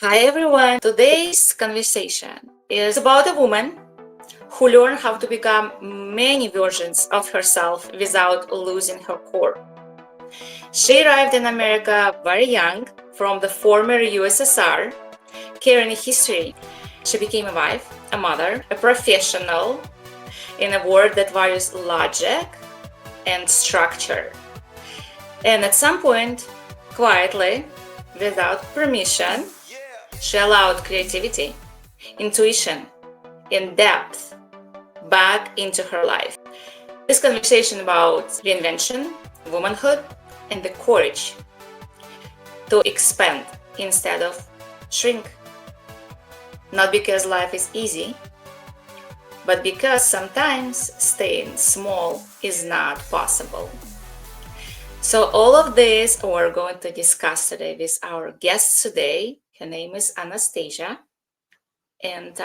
Hi everyone. Today's conversation is about a woman who learned how to become many versions of herself without losing her core. She arrived in America very young from the former USSR, carrying a history. She became a wife, a mother, a professional in a world that values logic and structure. And at some point, quietly, without permission, she allowed creativity, intuition, and depth back into her life. This conversation about reinvention, womanhood, and the courage to expand instead of shrink. Not because life is easy, but because sometimes staying small is not possible. So all of this we're going to discuss today with our guest today. Her name is Anastasia. And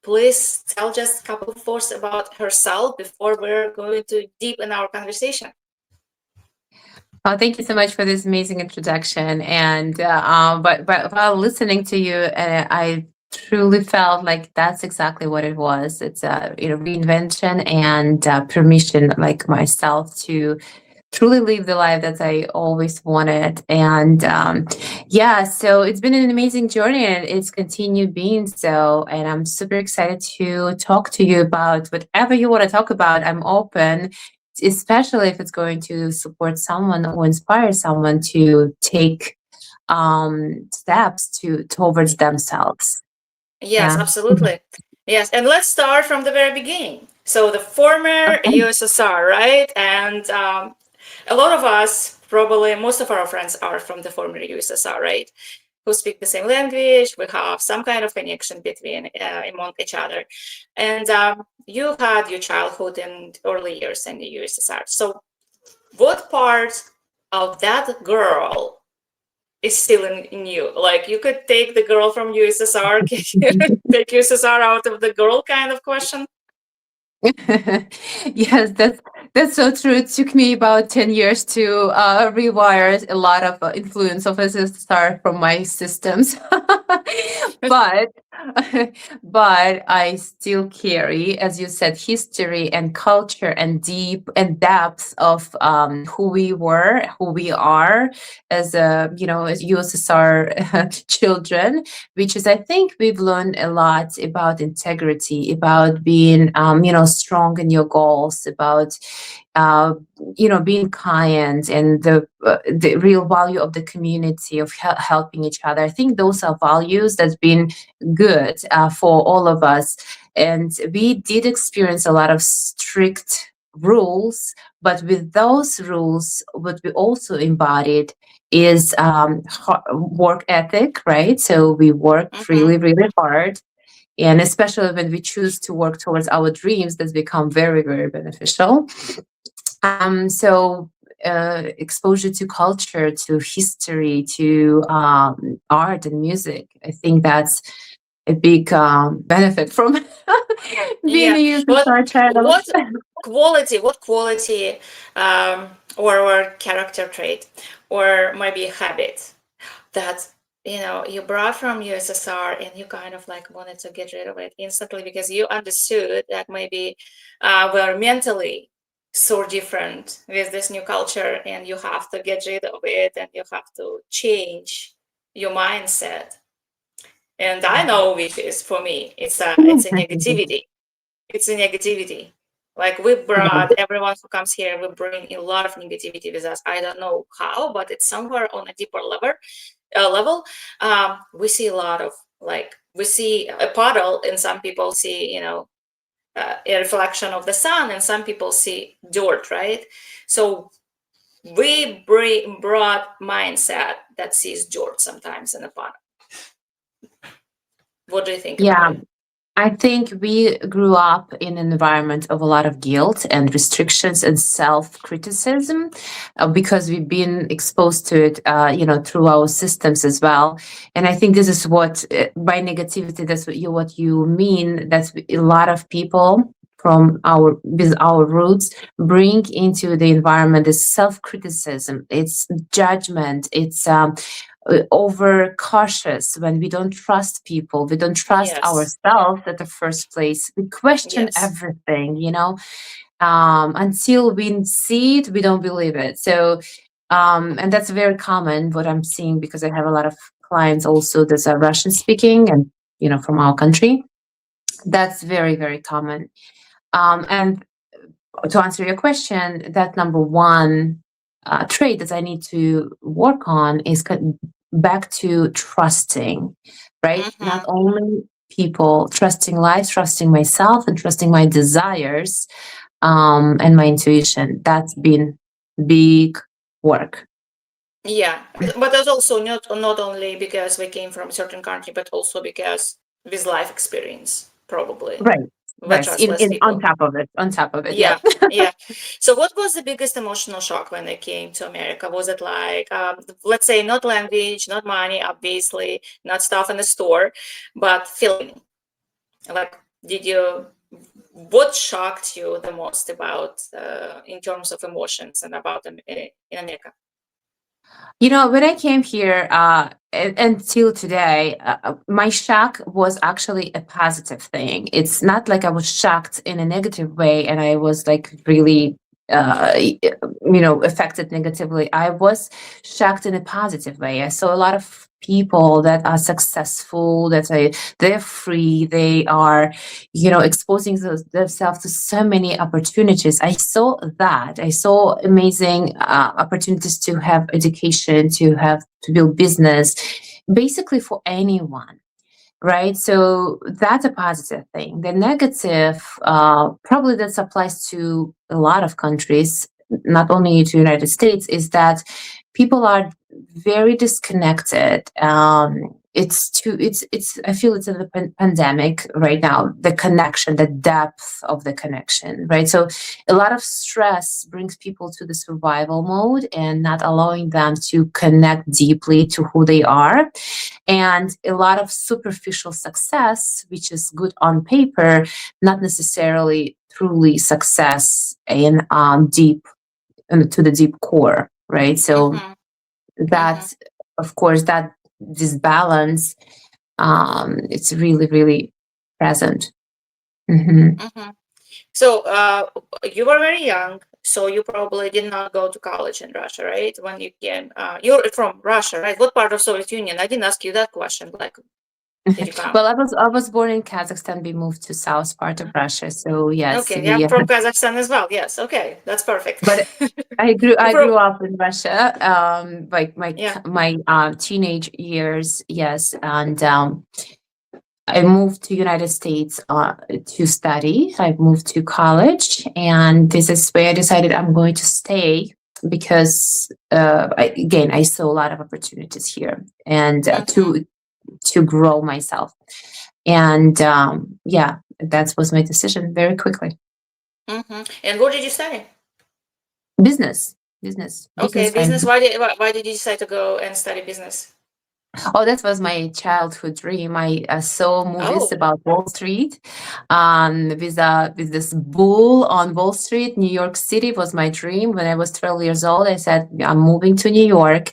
please tell just a couple of words about herself before we're going to deep in our conversation. Thank you so much for this amazing introduction. But while listening to you, I truly felt like that's exactly what it was. It's reinvention and permission, like myself, to truly live the life that I always wanted. So it's been an amazing journey and it's continued being so. And I'm super excited to talk to you about whatever you want to talk about. I'm open, especially if it's going to support someone or inspire someone to take steps towards themselves. Yes, Yeah. absolutely. Yes, and let's start from the very beginning. So the former Okay. USSR, right? And a lot of us, probably most of our friends are from the former USSR, right? Who speak the same language. We have some kind of connection between among each other. And you had your childhood and early years in the USSR. So what part of that girl is still in you? Like you could take the girl from USSR, take USSR out of the girl kind of question. Yes, that's so true. It took me about 10 years to rewire a lot of influence of SSR from my systems. but but I still carry, as you said, history and culture and deep and depth of who we were, who we are as as USSR children, which is, I think, we've learned a lot about integrity, about being strong in your goals, about being kind, and the real value of the community, of helping each other. I think those are values that's been good for all of us. And we did experience a lot of strict rules, but with those rules, what we also embodied is work ethic, right? So we worked Mm-hmm. really, really hard. And especially when we choose to work towards our dreams, that's become very, very beneficial. Exposure to culture, to history, to art and music, I think that's a big benefit from being Yeah. a youth What star child. what quality or character trait or maybe a habit that you brought from USSR and you kind of like wanted to get rid of it instantly because you understood that maybe we're mentally so different with this new culture and you have to get rid of it and you have to change your mindset. And I know which is for me, it's a negativity. It's a negativity. Like we brought everyone who comes here, we bring a lot of negativity with us. I don't know how, but it's somewhere on a deeper level. We see a lot of like we see a puddle, and some people see a reflection of the sun, and some people see dirt, right? So we brought mindset that sees dirt sometimes in the puddle. What do you think about Yeah, it? I think we grew up in an environment of a lot of guilt and restrictions and self-criticism because we've been exposed to it, through our systems as well. And I think this is what, by negativity, that's what you mean. That's a lot of people from with our roots bring into the environment is self-criticism, it's judgment, it's over cautious, when we don't trust people, we don't trust Yes. ourselves at the first place. We question Yes. everything, until we see it, we don't believe it. So, and that's very common what I'm seeing, because I have a lot of clients also that are Russian speaking and, from our country. That's very, very common. And to answer your question, that number one trait that I need to work on is back to trusting, right? Not Mm-hmm. only people, trusting life, trusting myself, and trusting my desires, and my intuition. That's been big work. Yeah, but that's also not only because we came from a certain country, but also because with life experience, probably Right. we Right. trust In, less in on people. top of it. On top of it. Yeah, Yep. yeah. So, what was the biggest emotional shock when they came to America? Was it like, let's say, not language, not money, obviously, not stuff in the store, but feeling? Like, did you? What shocked you the most about, in terms of emotions and about in America? When I came here, until today, my shock was actually a positive thing. It's not like I was shocked in a negative way and I was like really, affected negatively. I was shocked in a positive way. I saw a lot of people that are successful, they're free, they are, exposing themselves to so many opportunities. I saw that. I saw amazing opportunities to have education, to build business, basically for anyone. Right. So that's a positive thing. The negative, probably that applies to a lot of countries, not only to United States, is that people are very disconnected. I feel it's in the pandemic right now, the connection, the depth of the connection, right? So a lot of stress brings people to the survival mode and not allowing them to connect deeply to who they are. And a lot of superficial success, which is good on paper, not necessarily truly success in deep, to the deep core, right? So Mm-hmm. Mm-hmm. that, of course, that disbalance, it's really, really present. Hmm. Mm-hmm. So, you were very young, so you probably did not go to college in Russia, right? When you came, you're from Russia, right? What part of Soviet Union? I didn't ask you that question. Like, did you come? Well, I was born in Kazakhstan. We moved to south part of Russia, so yes, Okay, yeah, I'm from Kazakhstan as well. Yes, okay, that's perfect. but I grew You I pro grew up in Russia, like Yeah. my teenage years, yes, and I moved to United States to study. I moved to college, and this is where I decided I'm going to stay because, again, I saw a lot of opportunities here, and Mm-hmm. to grow myself, and yeah, that was my decision very quickly. Mm-hmm. And what did you study? Business, business, Okay, business. business. Why did you decide to go and study business? Oh, that was my childhood dream. I saw movies Oh, about Wall Street, with this bull on Wall Street. New York City was my dream. When I was 12 years old, I said I'm moving to New York,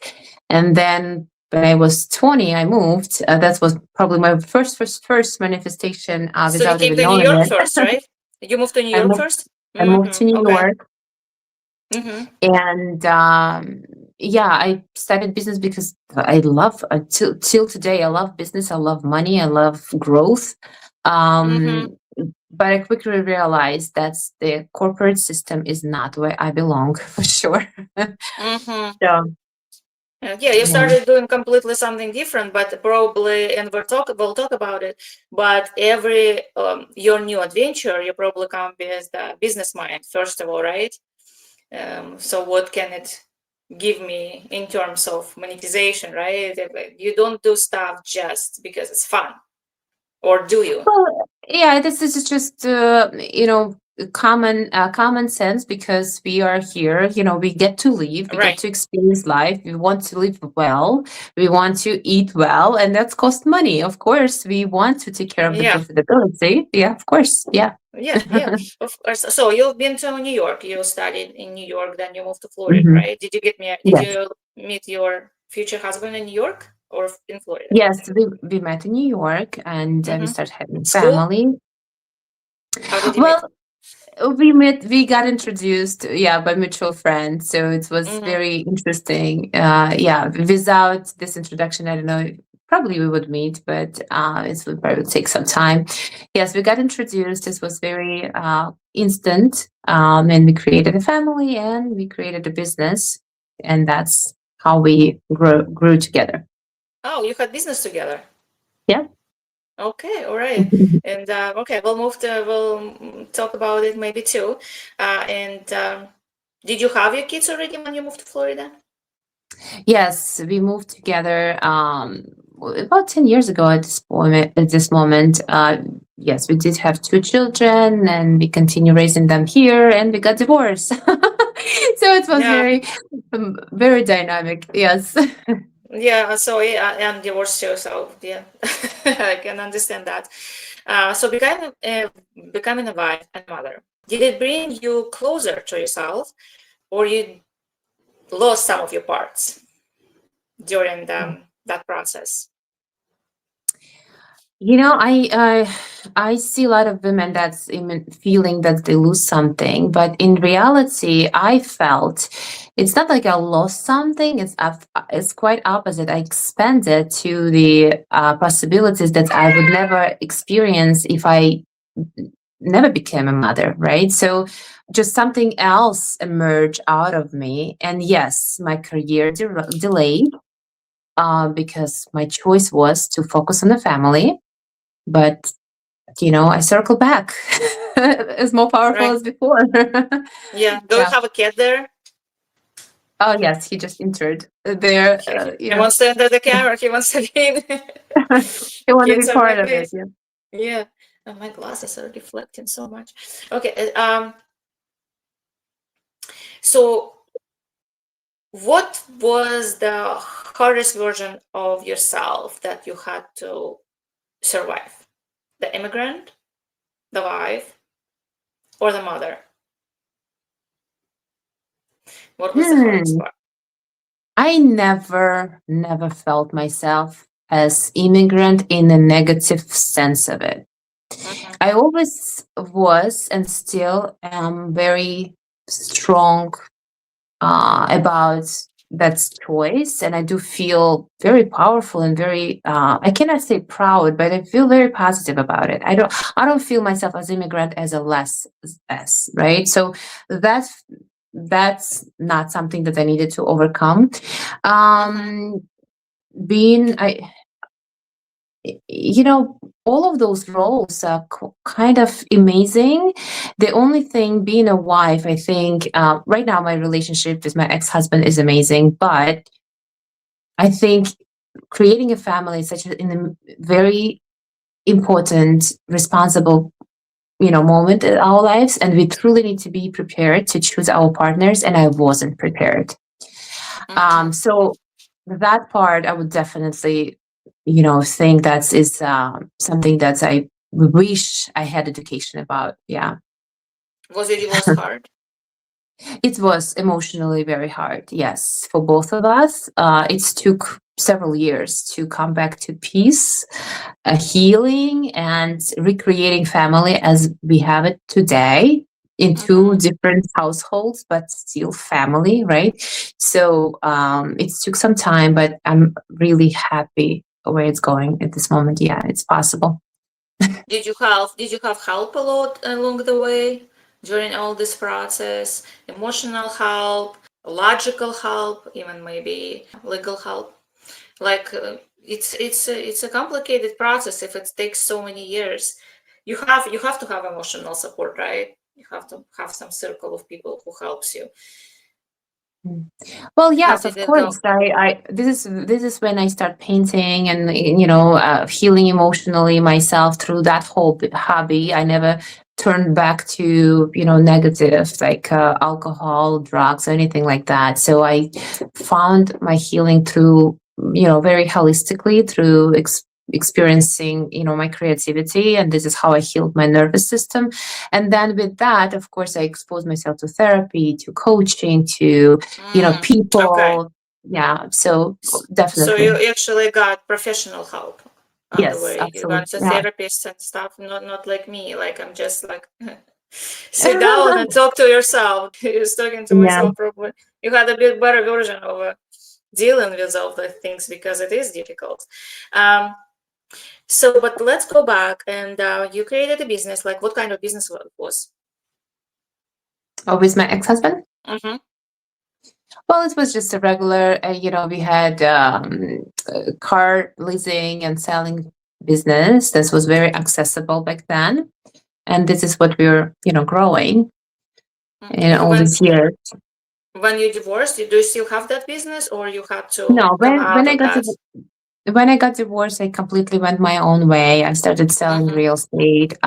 and then when I was 20, I moved. That was probably my first manifestation, so you without came even to New knowing York it. first, right? You moved to New I York moved. first? I moved to Mm-hmm. New Okay. York. Mm-hmm. And yeah, I started business because I love, till today, I love business. I love money. I love growth. Mm-hmm. Um, but I quickly realized that the corporate system is not where I belong for sure. Mm-hmm. So Yeah, you yeah. started doing completely something different, but probably, and we'll talk about it. But every your new adventure, you probably come with the business mind first of all, right? So what can it give me in terms of monetization, right? You don't do stuff just because it's fun, or do you? Well, yeah, this is just common sense, because we are here. We get to live, we get Right. to experience life. We want to live well, we want to eat well, and that's cost money. Of course, we want to take care of the Yeah. profitability. Yeah, of course. Yeah. Yeah, yeah, of course. So you've been to New York, you studied in New York, then you moved to Florida, Hmm. right? Did Yes. you meet your future husband in New York or in Florida? Yes, we met in New York, and we Mm-hmm. started having School? family. How did you meet? Well, we got introduced, yeah, by mutual friends, so it was Mm-hmm. very interesting. Yeah, without this introduction, I don't know, probably we would meet, but it would probably take some time. Yes, we got introduced. This was very instant, and we created a family and we created a business, and that's how we grew together. Oh, you had business together. Yeah. Okay, all right. And okay, we'll talk about it maybe too. And did you have your kids already when you moved to Florida? Yes, we moved together about 10 years ago at this point. At this moment, yes, we did have two children, and we continue raising them here, and we got divorced. So it was Yeah, very dynamic. Yes. yeah. So yeah, I'm divorced too. So yeah, I can understand that. So becoming a wife and mother, did it bring you closer to yourself, or you lost some of your parts during that process? You know, I see a lot of women that's even feeling that they lose something, but in reality, I felt it's not like I lost something. It's quite opposite. I expanded to the possibilities that I would never experience if I never became a mother, right? So just something else emerged out of me, and yes, my career delayed because my choice was to focus on the family, but I circle back as more powerful Right. as before. Yeah. Do you Yeah. have a cat there? Oh yes, he just entered there. He wants to enter the camera. He wants to be in. He want to be Kids are part like of it. this. Yeah. Yeah. Oh, my glasses are reflecting so much. Okay. So what was the hardest version of yourself that you had to survive? The immigrant, the wife, or the mother? What was the hardest Hmm. part? I never felt myself as immigrant in a negative sense of it. Mhm. I always was and still am very strong about that choice, and I do feel very powerful and very I cannot say proud, but I feel very positive about it. I don't feel myself as immigrant as a less s, right? So that's not something that I needed to overcome. Mhm. um being I you know all of those roles are kind of amazing. The only thing, being a wife, I think right now my relationship with my ex-husband is amazing, but I think creating a family is such a very important, responsible moment in our lives, and we truly need to be prepared to choose our partners, and I wasn't prepared. Mhm. So that part, I would definitely, think that is something that I wish I had education about. Yeah, Was your divorce hard? it was emotionally very hard. Yes, for both of us. It took several years to come back to peace, healing, and recreating family as we have it today in two Mhm. different households, but still family, right? So it took some time, but I'm really happy where it's going at this moment. Yeah, it's possible. Did you have help a lot along the way during all this process? Emotional help, logical help, even maybe legal help. Like it's a complicated process if it takes so many years. You have to have emotional support, right? You have to have some circle of people who helps you. Mm. Well, How yes, did of it go? course. This is when I start painting and healing emotionally myself through that whole hobby. I never turned back to negative like alcohol, drugs, or anything like that. So I found my healing through very holistically through experiencing my creativity, and this is how I healed my nervous system. And then with that, of course, I exposed myself to therapy, to coaching, to Mm, okay. people. Yeah, so So definitely. you actually got professional help on the Yes, way. You got absolutely. a Yeah. therapist and stuff, not like me. Like I'm just like sit down and talk to yourself. Just talking to Yeah. myself probably. You had a bit better version of dealing with all the things because it is difficult. Um, so, but let's go back and you created a business. Like, what kind of business was? Oh, with my ex-husband? Mm-hmm, Well, it was just a regular, we had car leasing and selling business. This was very accessible back then. And this is what we were, growing in And all these years. when you divorced, do you still have that business, or you had to No, come when out when I of got that? to when I got divorced, I completely went my own way. I started selling Mm-hmm, real estate.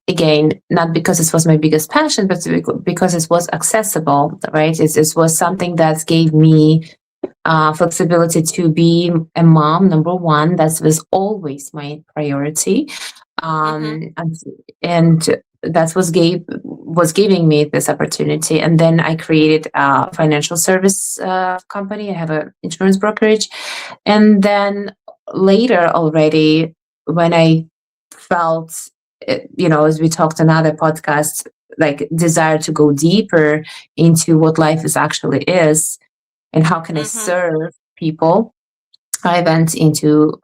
Again, not because this was my biggest passion, but because it was accessible, right? It was something that gave me flexibility to be a mom. Number one, that was always my priority, mm-hmm, and that was giving me this opportunity. And then I created a financial service company. I have an insurance brokerage, and then later already, when I felt, as we talked on other podcasts, like desire to go deeper into what life is actually is and how can I mm-hmm, serve people. I went into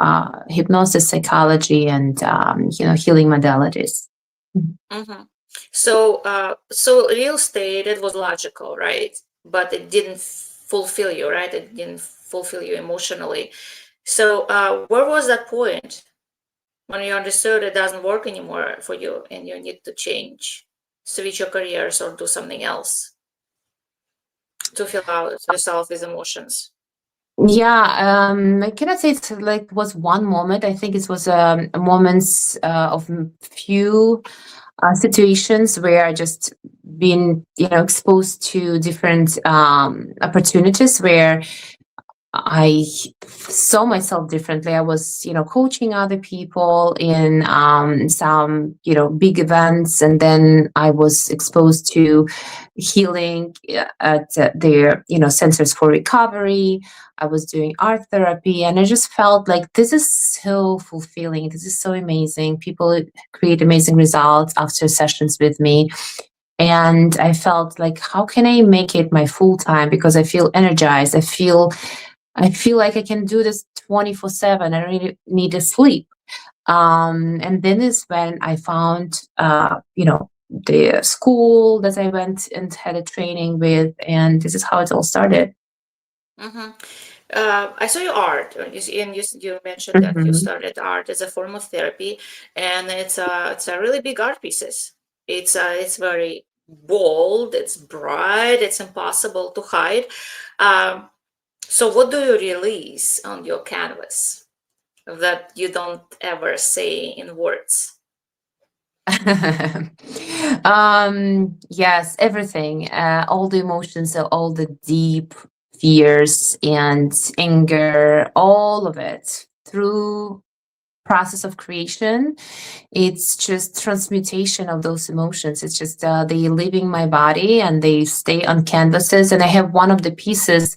hypnosis, psychology, and healing modalities. mm-hmm. So, so real estate, it was logical, right? But it didn't fulfill you, right? It didn't fulfill you emotionally. So, where was that point when you understood it doesn't work anymore for you and you need to change, switch your careers, or do something else to fill out yourself with emotions? Yeah, I cannot say it's like was one moment. I think it was moments of few situations where I just been, exposed to different opportunities where I saw myself differently. I was, coaching other people in some, big events, and then I was exposed to healing at their, centers for recovery. I was doing art therapy, and I just felt like this is so fulfilling. This is so amazing. People create amazing results after sessions with me. And I felt like, how can I make it my full time? Because I feel energized. I feel like I can do this 24/7. I don't need to sleep. And then is when I found, the school that I went and had a training with, and this is how it all started. Mm-hmm. I saw your art. You mentioned that you Mhm. started art as a form of therapy, and it's a really big art pieces. It's very bold. It's bright. It's impossible to hide. Um, so what do you release on your canvas that you don't ever say in words? Yes, everything, all the emotions, so all the deep fears and anger, all of it through process of creation. It's just transmutation of those emotions. It's just they leaving my body and they stay on canvases. And I have one of the pieces.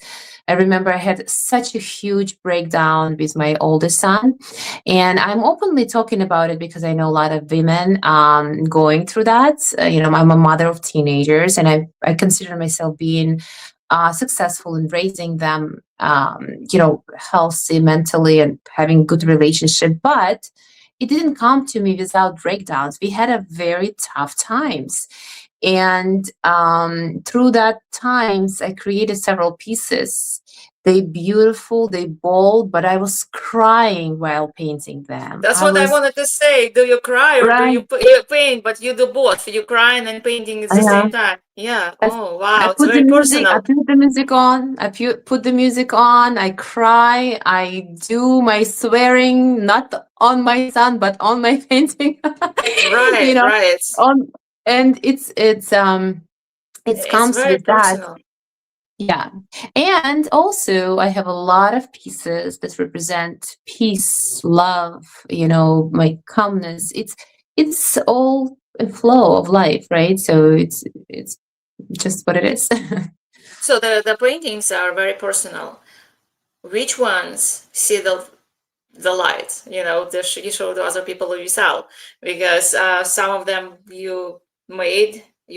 I remember I had such a huge breakdown with my oldest son, and I'm openly talking about it because I know a lot of women going through that. I'm a mother of teenagers, and I consider myself being successful in raising them, healthy mentally and having good relationship. But it didn't come to me without breakdowns. We had a very tough times. And through that times, I created several pieces. They beautiful, they bold, but I was crying while painting them. That's I what I was wanted to say. Do you cry or do right. you paint? But you do both. You crying and painting at the Yeah. same time. Yeah. I, Oh, I wow. It's put the very music. I personal. put the music on. Put the music on. I cry. I do my swearing, not on my son, but on my painting. you Right, know, right. on and it It's comes very with that. personal. Yeah. And also, I have a lot of pieces that represent peace, love, my calmness. It's all a flow of life, right? So it's just what it is. So the paintings are very personal. which ones see the light, you show to other people you sell, because some of them you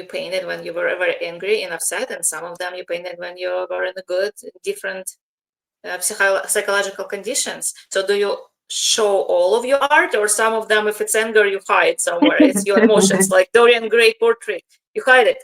painted when you were very angry and upset, and some of them you painted when you were in a good, different psychological conditions. So do you show all of your art, or some of them, if it's anger, you hide somewhere? It's your emotions, like Dorian Gray portrait, you hide it.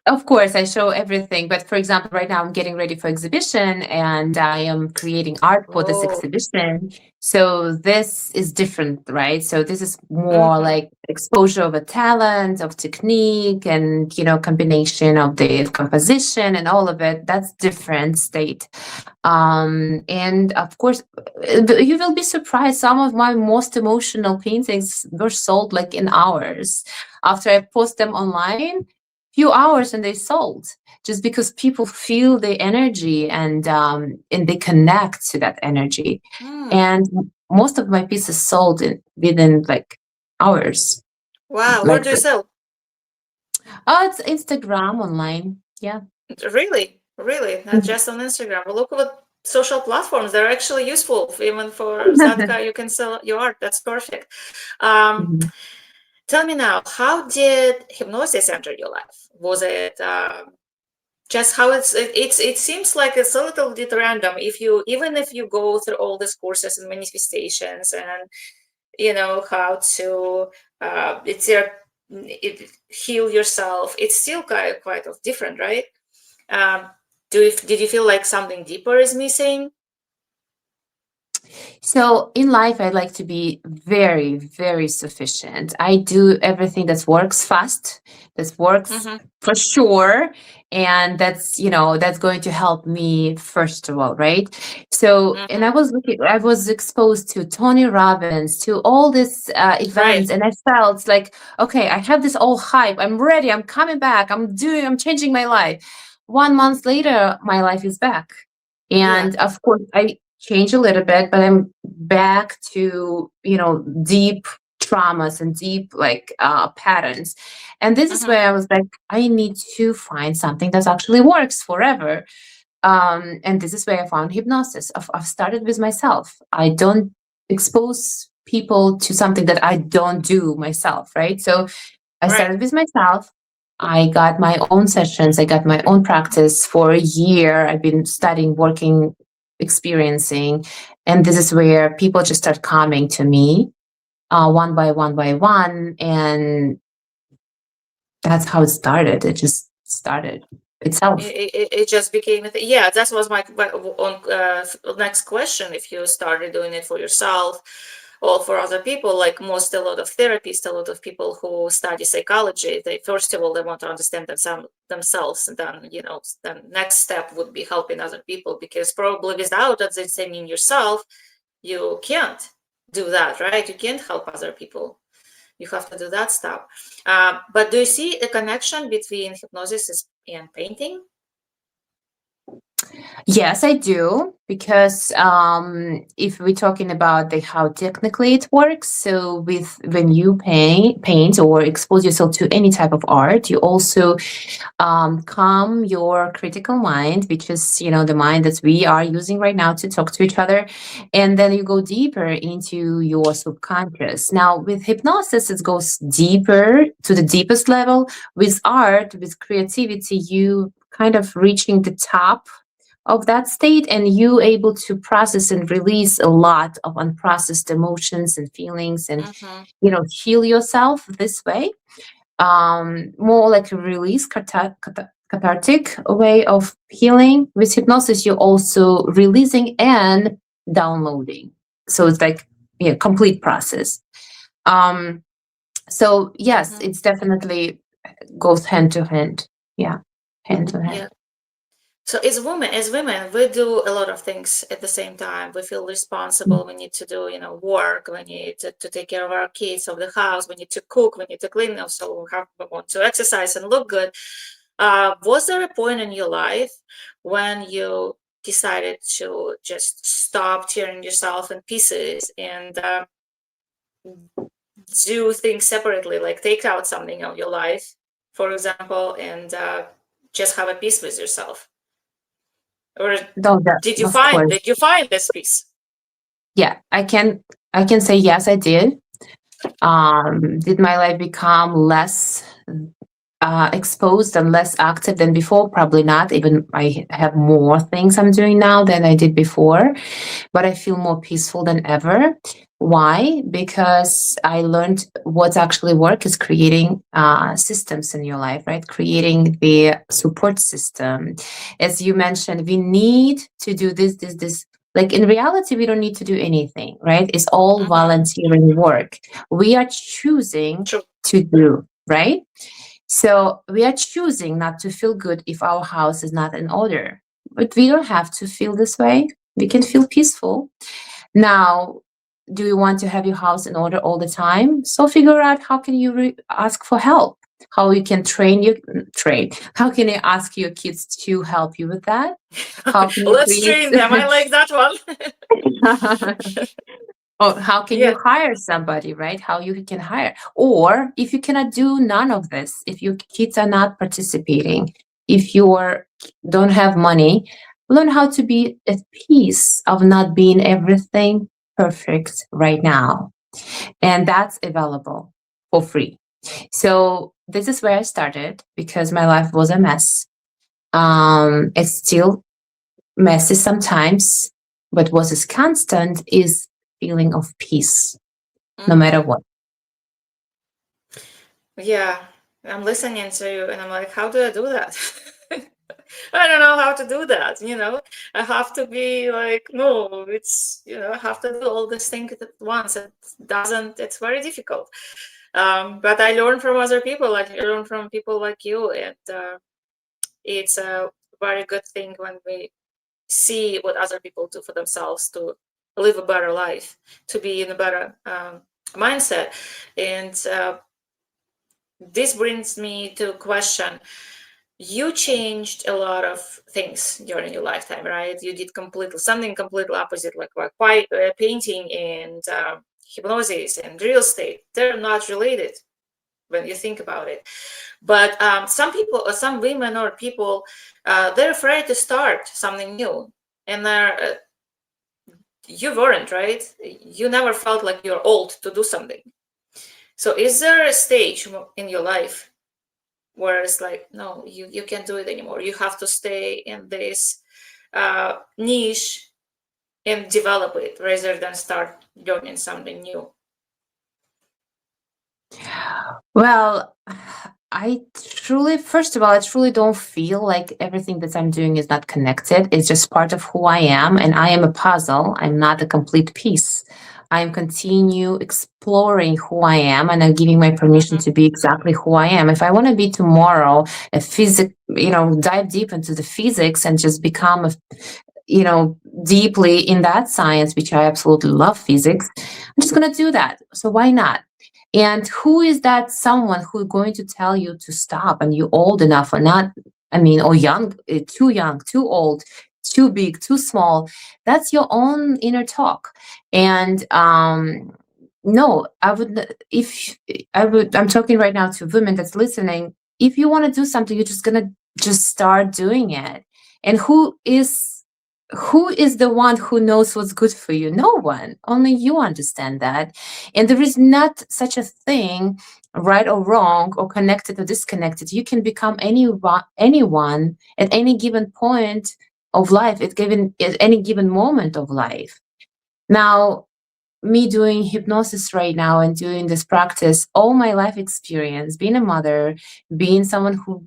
Of course, I show everything. But for example, right now I'm getting ready for exhibition and I am creating art for this Oh. exhibition. So this is different, right? So this is more Mm-hmm. like exposure of a talent, of technique, and combination of the composition and all of it. That's different state. And of course, you will be surprised. Some of my most emotional paintings were sold like in hours. After I post them online, few hours and they sold, just because people feel the energy and they connect to that energy. Mm. And most of my pieces sold within like hours. Wow, where Like, do you sell? oh, it's Instagram online. Yeah. Really, really, not Mhm. just on Instagram. But look what social platforms, they're actually useful. Even for Zatka, you can sell your art. That's perfect. Um, Mhm. Tell me now, how did hypnosis enter your life? Was it just how it seems like it's a little bit random. Even if you go through all these courses and manifestations, and how to it's your heal yourself, it's still quite of different, right? Um, did you feel like something deeper is missing? So in life, I like to be very, very sufficient. I do everything that works fast, that works Mm-hmm. for sure, and that's going to help me first of all, right? So, and Mm-hmm. I was exposed to Tony Robbins, to all these events, Right. and I felt like, okay, I have this all hype. I'm ready. I'm coming back. I'm changing my life. 1 month later, my life is back. Yeah. And of course, I change a little bit, but I'm back to, deep traumas and deep like patterns. And this is Mm-hmm. where I was like, I need to find something that actually works forever. And this is where I found hypnosis. I've started with myself. I don't expose people to something that I don't do myself, right? So I Right. started with myself. I got my own sessions. I got my own practice for a year. I've been studying, working, experiencing. And this is where people just start coming to me one by one by one. And that's how it started. It just started itself. It just became a thing. Yeah, that was next question. If you started doing it for yourself or for other people, like a lot of therapists, a lot of people who study psychology, they first of all they want to understand themselves, and then the next step would be helping other people, because probably without understanding yourself, you can't do that, right? You can't help other people. You have to do that stuff. But do you see a connection between hypnosis and painting? Yes, I do, because if we're talking about how technically it works, so with when you paint or expose yourself to any type of art, you also calm your critical mind, which is the mind that we are using right now to talk to each other, and then you go deeper into your subconscious. Now, with hypnosis, it goes deeper to the deepest level. With art, with creativity, you kind of reaching the top of that state, and you able to process and release a lot of unprocessed emotions and feelings, and Mm-hmm. heal yourself this way. More like a release cathartic way of healing. With hypnosis, you're also releasing and downloading, so it's like complete process. um so yes, Mm-hmm. it's definitely goes hand to hand. Yeah, hand to hand. Yeah. So as women, we do a lot of things at the same time. We feel responsible. We need to do, work. We need to take care of our kids, of the house. We need to cook. We need to clean. So we want to exercise and look good. Was there a point in your life when you decided to just stop tearing yourself in pieces and do things separately, like take out something of your life, for example, and just have a peace with yourself? Or No, that, of course. did you find this peace? Yeah, I can say yes, I did. Did my life become less exposed and less active than before? Probably not. Even I have more things I'm doing now than I did before, but I feel more peaceful than ever. Why? Because I learned what's actually work is creating systems in your life, right? Creating the support system. As you mentioned, we need to do this. Like in reality, we don't need to do anything, right? It's all Mm-hmm. volunteering work. We are choosing True. to do, right? So we are choosing not to feel good if our house is not in order. But we don't have to feel this way. We can feel peaceful. Now, do you want to have your house in order all the time? So figure out how can you ask for help? How you can train. How can you ask your kids to help you with that? How can you Let's create train them. I like that one. or how can you Yeah. hire somebody, right? How you can hire. Or if you cannot do none of this, if your kids are not participating, if you don't have money, learn how to be at peace of not being everything perfect right now. And that's available for free. So this is where I started because my life was a mess. It's still messy sometimes, but what is constant is feeling of peace no matter Mm-hmm. what. Yeah. I'm listening to you and I'm like, how do I do that? I don't know how to do that. I have to be like, no, I have to do all these things at once. It's very difficult. But I learn from other people. I learn from people like you. And it's a very good thing when we see what other people do for themselves to live a better life, to be in a better mindset. And this brings me to a question. You changed a lot of things during your lifetime, right? You did something completely opposite, like painting and hypnosis and real estate. They're not related when you think about it. But some people, or some women or people, they're afraid to start something new, and you weren't, right? You never felt like you're old to do something. So, is there a stage in your life where it's like, no, you can't do it anymore. You have to stay in this niche and develop it rather than start learning something new. Well, first of all, I truly don't feel like everything that I'm doing is not connected. It's just part of who I am, and I am a puzzle. I'm not a complete piece. I'm continue exploring who I am, and I'm giving my permission Mm-hmm. to be exactly who I am. If I want to be tomorrow a physic, dive deep into the physics and just become deeply in that science, which I absolutely love physics, I'm just going to do that. So why not? And who is that someone who's going to tell you to stop and you're old enough or not? I mean, or young, too old, too big, too small. That's your own inner talk. And no, I would, if I would, I'm talking right now to women that's listening. If you want to do something, you're just going to just start doing it. And who is the one who knows what's good for you? No one. Only you understand that. And there is not such a thing, right or wrong, or connected or disconnected. You can become anyone at any given point of life, at any given moment of life. Now, me doing hypnosis right now and doing this practice, all my life experience, being a mother, being someone who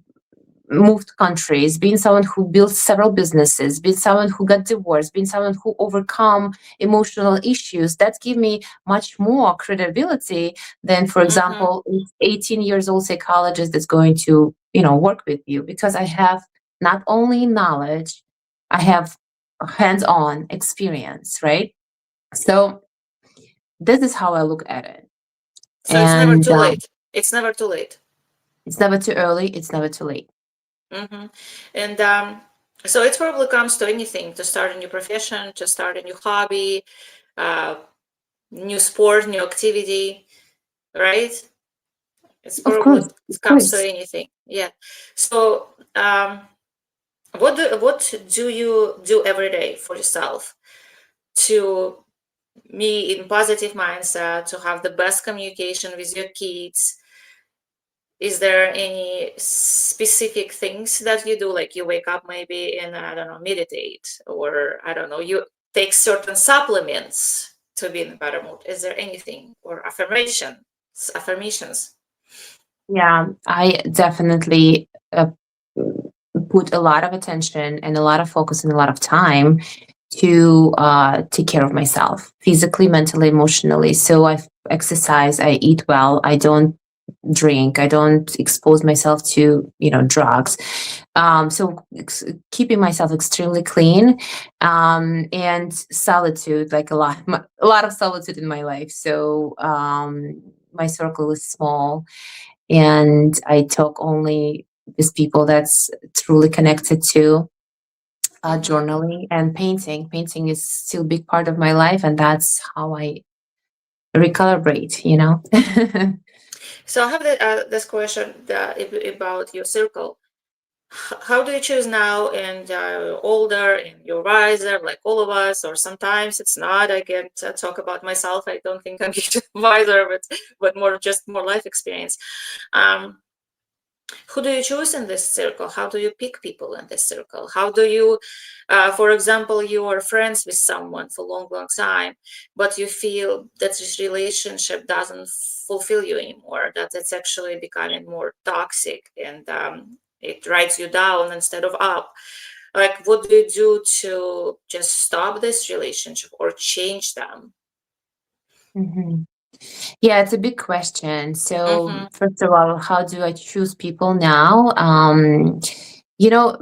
moved countries, being someone who built several businesses, being someone who got divorced, being someone who overcome emotional issues, that give me much more credibility than, for Mm-hmm. example, 18 years old psychologist that's going to, work with you, because I have not only knowledge, I have hands-on experience, right? So this is how I look at it. So it's never And too late. It's never too late. it's never too early, it's never too late. Mm-hmm. And so it probably comes to anything, to start a new profession, to start a new hobby, uh, new sport, new activity, right? It's Of probably course, it of comes to course. anything. Yeah. So What do you do every day for yourself to be in positive mindset, to have the best communication with your kids? Is there any specific things that you do, like you wake up maybe and, I don't know, meditate, or I don't know, you take certain supplements to be in a better mood? Is there anything, or affirmations? Yeah, I definitely put a lot of attention and a lot of focus and a lot of time to take care of myself physically, mentally, emotionally. So I exercise, I eat well, I don't drink, I don't expose myself to drugs. So keeping myself extremely clean, and solitude, like a lot of solitude in my life. So my circle is small, and I talk only with people that's truly connected to. Hmm. Journaling and painting. Painting is still a big part of my life, and that's how I recalibrate. So I have this question about your circle. How do you choose now, and you're older and you're wiser, like all of us, or sometimes it's not? I can talk about myself. I don't think I'm getting wiser, but more, just more life experience. um, who do you choose in this circle? How do you pick people in this circle? How do you, for example, you are friends with someone for a long, long time, but you feel that this relationship doesn't fulfill you anymore, that it's actually becoming more toxic, and it writes you down instead of up. Like, what do you do to just stop this relationship or change them? Mhm. Yeah, it's a big question. So, Mm-hmm. first of all, how do I choose people now?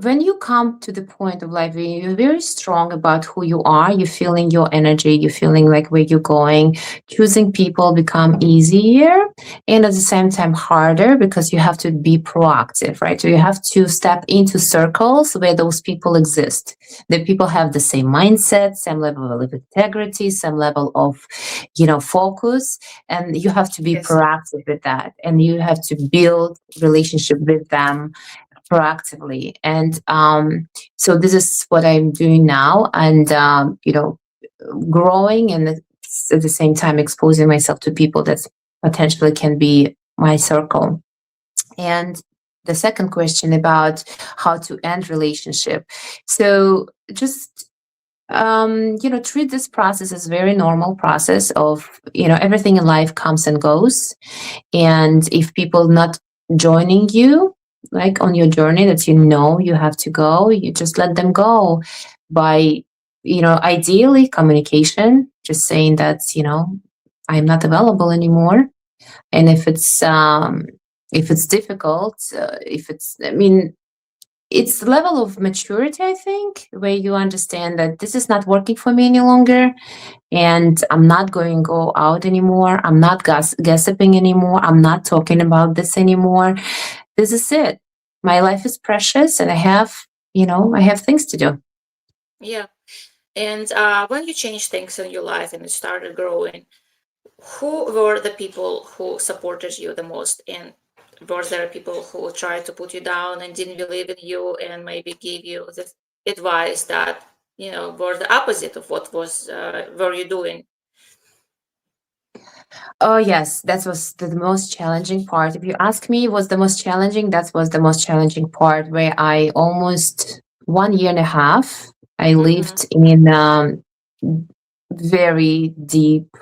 When you come to the point of life where you're very strong about who you are, you're feeling your energy, you're feeling like where you're going, choosing people become easier and at the same time harder because you have to be proactive, right? So you have to step into circles where those people exist. The people have the same mindset, same level of integrity, same level of, focus, and you have to be Yes. proactive with that, and you have to build relationship with them proactively. And so this is what I'm doing now, and growing, and at the same time exposing myself to people that potentially can be my circle. And the second question about how to end relationship, so just treat this process as very normal process of, everything in life comes and goes. And if people not joining you, like on your journey that you have to go, you just let them go by, ideally communication, just saying that, I'm not available anymore. And if it's difficult, if it's, I mean, it's the level of maturity, I think, where you understand that this is not working for me any longer, and I'm not going to go out anymore. I'm not gossiping anymore. I'm not talking about this anymore. This is it. My life is precious, and I have things to do. Yeah. And when you changed things in your life and you started growing, who were the people who supported you the most? And were there people who tried to put you down and didn't believe in you and maybe gave you the advice that, were the opposite of what were you doing? Oh yes, that was the most challenging part. If you ask me, was the most challenging? That was the most challenging part, where I almost 1 year and a half I Mm-hmm. lived in very deep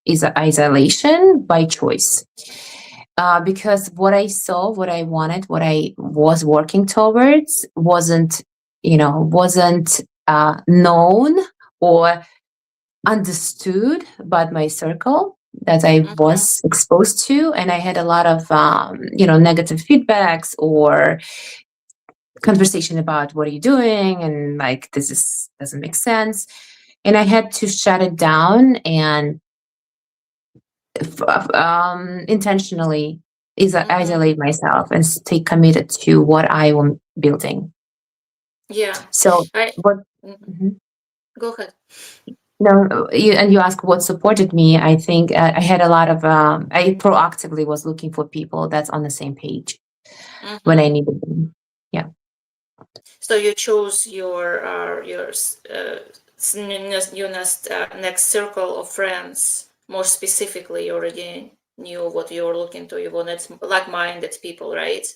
isolation by choice. Because what I saw, what I wanted, what I was working towards wasn't known or understood by my circle that I Mm-hmm. was exposed to. And I had a lot of, negative feedbacks or conversation about what are you doing? And like, doesn't make sense. And I had to shut it down and intentionally Mm-hmm. isolate myself and stay committed to what I am building. Yeah. So, I what? Mhm. Mhm. Go ahead. No, you ask what supported me. I think I had a lot of. I proactively was looking for people that's on the same page when Mm-hmm. I needed them. Yeah. So you chose your next circle of friends more specifically. You already knew what you were looking to. You wanted like-minded people, right?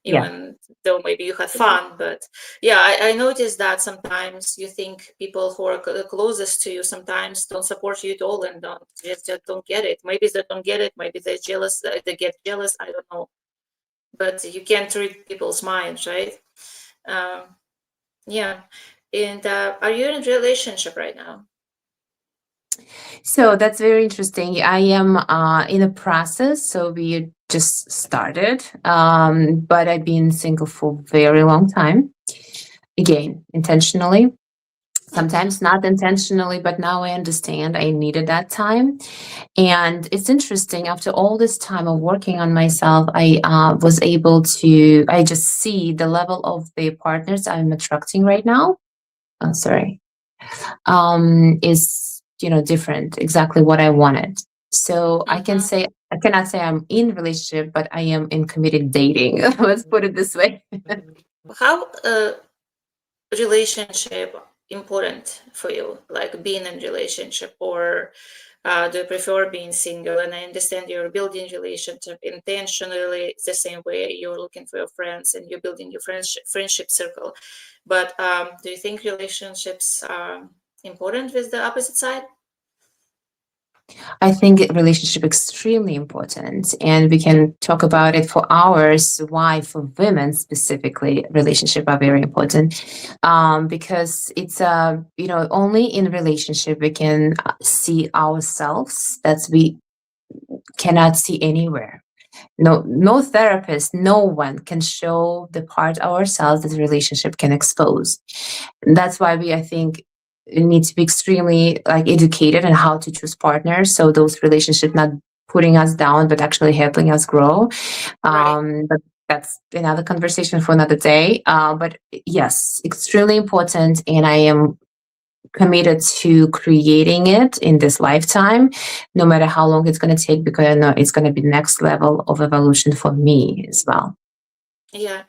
Yeah. Even though maybe you had fun, but yeah, I noticed that sometimes you think people who are closest to you sometimes don't support you at all and just don't get it. Maybe they don't get it. Maybe they're jealous. They get jealous. I don't know. But you can't read people's minds, right? Um, yeah. And are you in a relationship right now? So that's very interesting. I am in a process. So we just started, but I've been single for a very long time. Again, intentionally, sometimes not intentionally, but now I understand I needed that time. And it's interesting, after all this time of working on myself, I was able to, I just see the level of the partners I'm attracting right now. Oh, sorry. Is, different, exactly what I wanted. So I can Mm-hmm. say, I cannot say I'm in relationship, but I am in committed dating. Let's put it this way. How relationship important for you, like being in relationship, or do you prefer being single? And I understand you're building relationship intentionally the same way you're looking for your friends and you're building your friendship circle, but do you think relationships are important with the opposite side? I think relationship extremely important, and we can talk about it for hours. Why, for women specifically, relationship are very important, because it's only in relationship we can see ourselves that we cannot see anywhere. No therapist, no one can show the part of ourselves that the relationship can expose. And that's why I think, need to be extremely like educated on how to choose partners. So those relationships not putting us down, but actually helping us grow. Right. But that's another conversation for another day. But yes, extremely important. And I am committed to creating it in this lifetime, no matter how long it's going to take, because I know it's going to be next level of evolution for me as well. Yeah,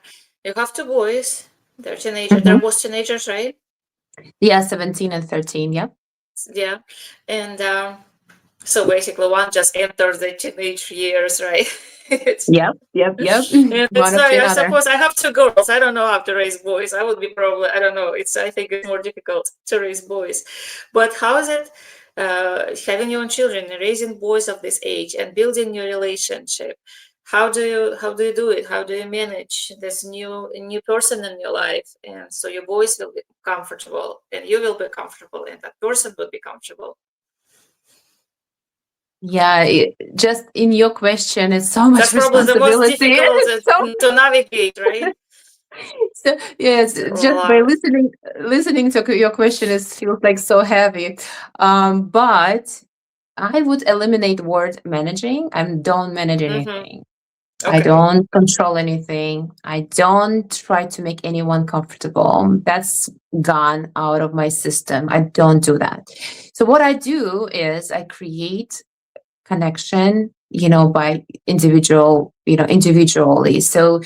you have two boys. They're teenagers. They're Mhm. both teenagers, right? Yeah, 17 and 13. Yep. Yeah. And so basically one just enters the teenage years, right? it's Yep. Yep. Yep. and it's One after I another. suppose I have two girls. I don't know how to raise boys. I would be probably, I don't know. I think it's more difficult to raise boys. But how is it having your own children and raising boys of this age and building your relationship? How do you do it? How do you manage this new person in your life? And so your boys will be comfortable and you will be comfortable and that person will be comfortable. Yeah, just in your question, it's so much That's probably the most responsibility. difficult so, to navigate, right? so yes, It's a just by lot. listening to your question, it feels like so heavy. But I would eliminate word managing and don't manage Mm-hmm. anything. I Okay. don't control anything. I don't try to make anyone comfortable. That's gone out of my system. I don't do that. So what I do is I create connection, by individually. So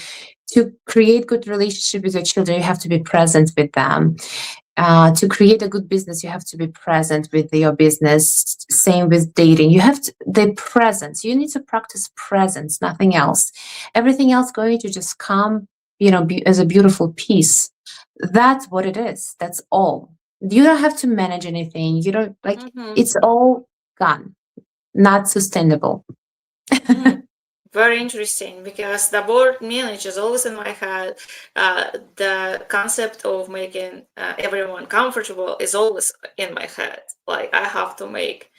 to create good relationship with your children, you have to be present with them. To create a good business, you have to be present with your business. Same with dating. You have to, the presence. You need to practice presence, nothing else. Everything else going to just come, as a beautiful piece. That's what it is. That's all. You don't have to manage anything. You don't like, Mm-hmm. it's all gone, not sustainable. Mm. Very interesting because the word manage is always in my head. The concept of making everyone comfortable is always in my head. Like I have to make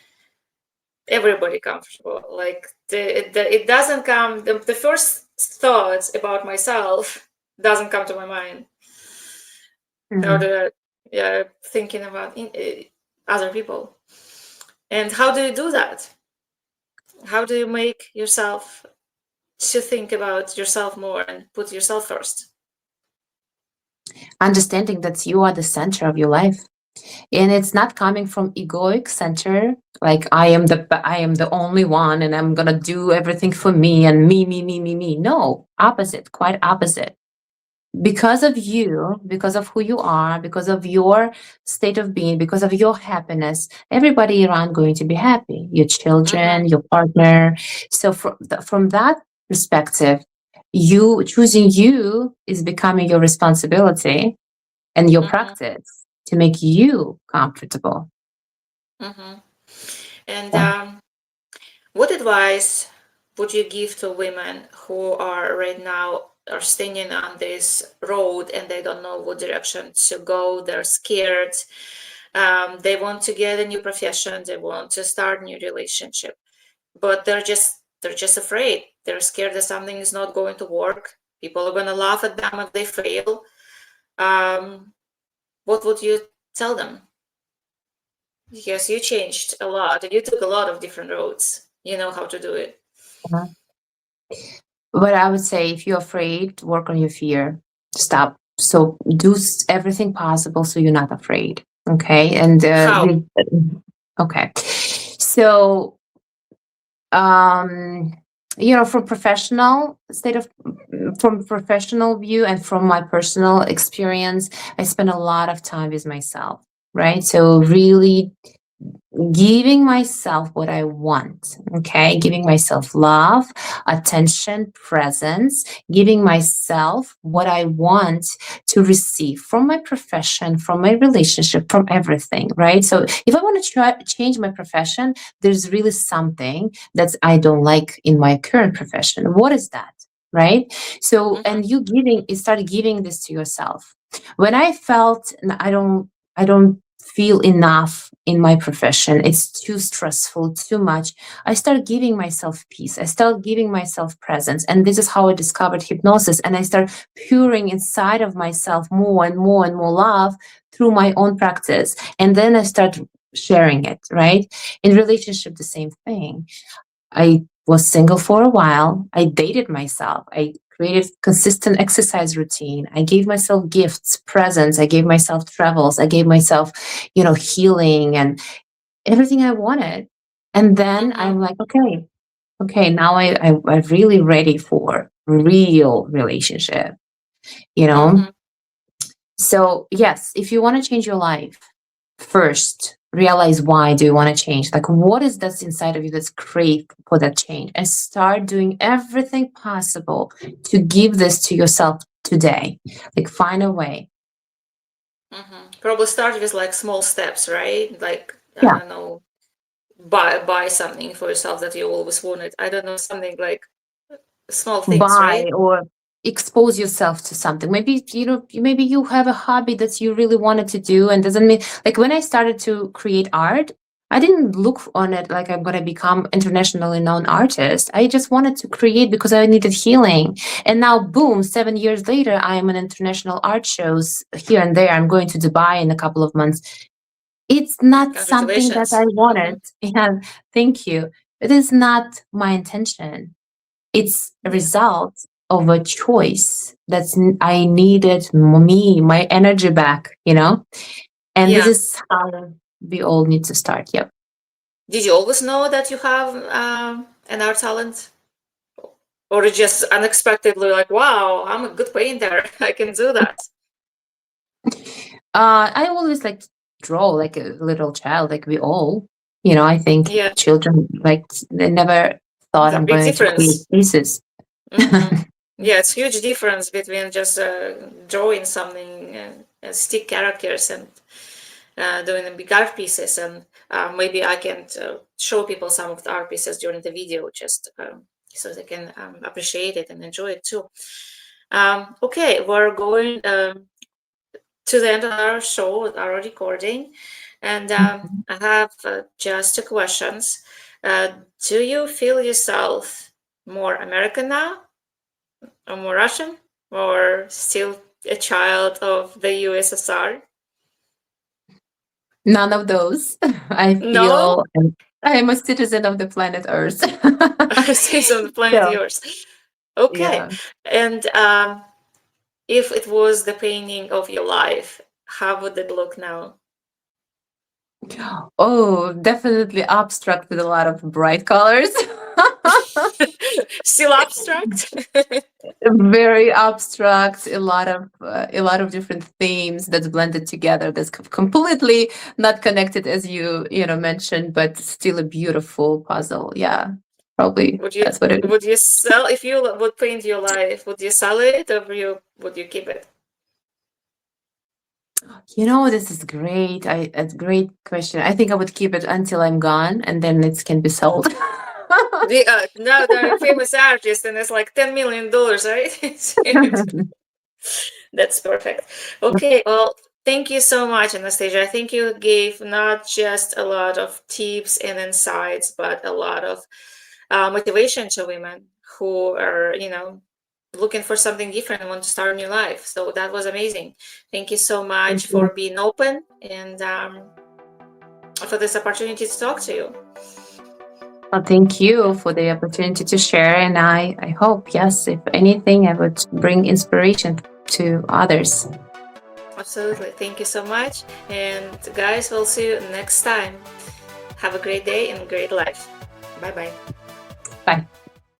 everybody comfortable. Like it doesn't come. The first thoughts about myself doesn't come to my mind. How Mhm. do I, yeah, thinking about other people. And how do you do that? How do you make yourself to think about yourself more and put yourself first? Understanding that you are the center of your life, and it's not coming from egoic center, like I am the only one and I'm gonna do everything for me and me. No, opposite, quite opposite. because of you, because of who you are, because of your state of being, because of your happiness, everybody around going to be happy. Your Mm-hmm. children, your partner. So from that perspective, you choosing you is becoming your responsibility and your Mm-hmm. practice to make you comfortable. Mm-hmm. And what advice would you give to women who are right now are standing on this road and they don't know what direction to go? They're scared. They want to get a new profession. They want to start a new relationship, but they're just afraid. They're scared that something is not going to work. People are going to laugh at them if they fail. Um, what would you tell them? Because you changed a lot and you took a lot of different roads. You know how to do it. Uh-huh. But I would say if you're afraid, work on your fear. Stop. So do everything possible so you're not afraid. Okay. And How? okay. So um from professional state of from professional view and from my personal experience, I spend a lot of time with myself, right? So really giving myself what I want, okay? Giving myself love, attention, presence, giving myself what I want to receive from my profession, from my relationship, from everything, right? So if I want to try change my profession, there's really something that I don't like in my current profession. What is that? Right? So, Mm-hmm. and you start giving this to yourself. When I felt I don't feel enough in my profession. It's too stressful, too much. I start giving myself peace. I start giving myself presence. And this is how I discovered hypnosis. And I start pouring inside of myself more and more and more love through my own practice. And then I start sharing it, right? In relationship, the same thing. I was single for a while. I dated myself. I created consistent exercise routine. I gave myself gifts, presents. I gave myself travels. I gave myself, healing and everything I wanted. And then Mm-hmm. I'm like, okay, now I'm really ready for real relationship, you know? Mm-hmm. So yes, if you want to change your life, first realize why do you want to change, like what is that's inside of you that's crave for that change, and start doing everything possible to give this to yourself today. Like find a way. Mm-hmm. Probably start with like small steps, right? Like I Yeah, don't know, buy something for yourself that you always wanted. I don't know, something like small things, buy right? or expose yourself to something. Maybe maybe you have a hobby that you really wanted to do, and doesn't mean, like when I started to create art, I didn't look on it like I'm going to become internationally known artist. I just wanted to create because I needed healing. And now boom, 7 years later, I am in international art shows here and there. I'm going to Dubai in a couple of months. It's not something that I Congratulations. Mm-hmm. wanted. Yeah, thank you. It is not my intention. It's a Yeah. result of a choice that's I needed my energy back. And this Yeah. is how we all need to start. Yep. Did you always know that you have an art talent? Or it just unexpectedly like, wow, I'm a good painter. I can do that. I always like to draw like a little child, like we all. I think Yeah, children like they never thought it's a I'm big going to create difference. pieces. Mm-hmm. Yeah, it's huge difference between just drawing something, stick characters and doing the big art pieces. And maybe I can show people some of the art pieces during the video, just so they can appreciate it and enjoy it too. Okay, we're going to the end of our show, our recording, and I have just two questions. Uh, do you feel yourself more American now, or more Russian, or still a child of the USSR? None of those. I No, feel I am a citizen of the planet Earth. since on the planet So, yours. Okay, yeah. and if it was the painting of your life, how would it look now? Oh, definitely abstract with a lot of bright colors. Still abstract? very abstract, a lot of different themes that's blended together. That's completely not connected, as you mentioned, but still a beautiful puzzle. Yeah, probably Would you that's what it is. would you sell if you would paint your life? Would you sell it or would you keep it? This is great. A great question. I think I would keep it until I'm gone, and then it can be sold. Now they're a famous artist and it's like $10 million, right? That's perfect. Okay, well, thank you so much, Anastasia. I think you gave not just a lot of tips and insights, but a lot of motivation to women who are, looking for something different and want to start a new life. So that was amazing. Thank you so Thank much you. for being open and for this opportunity to talk to you. Well, thank you for the opportunity to share. And I hope, yes, if anything, I would bring inspiration to others. Absolutely. Thank you so much. And guys, we'll see you next time. Have a great day and great life. Bye bye.